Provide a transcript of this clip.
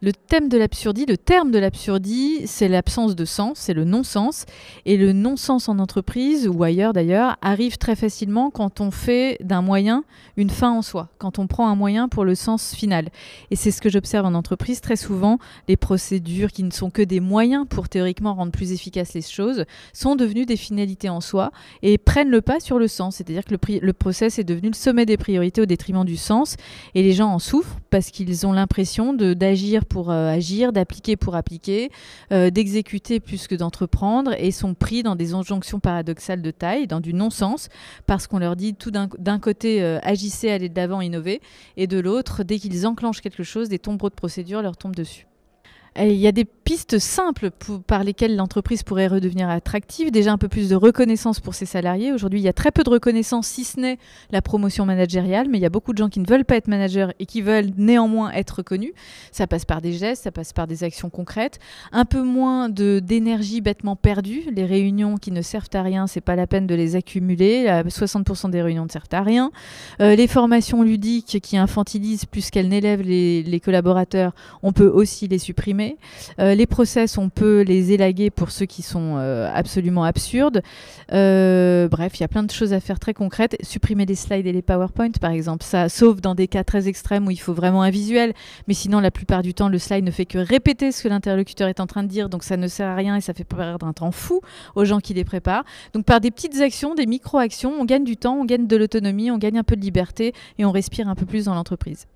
Le thème de l'absurdie, le terme de l'absurdie, c'est l'absence de sens, c'est le non-sens. Et le non-sens en entreprise, ou ailleurs d'ailleurs, arrive très facilement quand on fait d'un moyen une fin en soi, quand on prend un moyen pour le sens final. Et c'est ce que j'observe en entreprise. Très souvent, les procédures qui ne sont que des moyens pour théoriquement rendre plus efficaces les choses sont devenues des finalités en soi et prennent le pas sur le sens. C'est-à-dire que le process est devenu le sommet des priorités au détriment du sens. Et les gens en souffrent parce qu'ils ont l'impression d'agir pour agir, d'appliquer pour appliquer, d'exécuter plus que d'entreprendre et sont pris dans des injonctions paradoxales de taille, dans du non-sens, parce qu'on leur dit tout d'un côté agissez, allez de l'avant, innovez, et de l'autre, dès qu'ils enclenchent quelque chose, des tombereaux de procédures leur tombent dessus. Et il y a des pistes simples par lesquelles l'entreprise pourrait redevenir attractive. Déjà un peu plus de reconnaissance pour ses salariés. Aujourd'hui, il y a très peu de reconnaissance, si ce n'est la promotion managériale. Mais il y a beaucoup de gens qui ne veulent pas être managers et qui veulent néanmoins être reconnus. Ça passe par des gestes, ça passe par des actions concrètes. Un peu moins d'énergie bêtement perdue. Les réunions qui ne servent à rien, c'est pas la peine de les accumuler. 60% des réunions ne servent à rien. Les formations ludiques qui infantilisent plus qu'elles n'élèvent les collaborateurs, on peut aussi les supprimer. Les process, on peut les élaguer pour ceux qui sont absolument absurdes. Bref, il y a plein de choses à faire très concrètes. Supprimer les slides et les PowerPoint, par exemple. Ça, sauf dans des cas très extrêmes où il faut vraiment un visuel. Mais sinon, la plupart du temps, le slide ne fait que répéter ce que l'interlocuteur est en train de dire. Donc, ça ne sert à rien et ça fait perdre un temps fou aux gens qui les préparent. Donc, par des petites actions, des micro-actions, on gagne du temps, on gagne de l'autonomie, on gagne un peu de liberté et on respire un peu plus dans l'entreprise.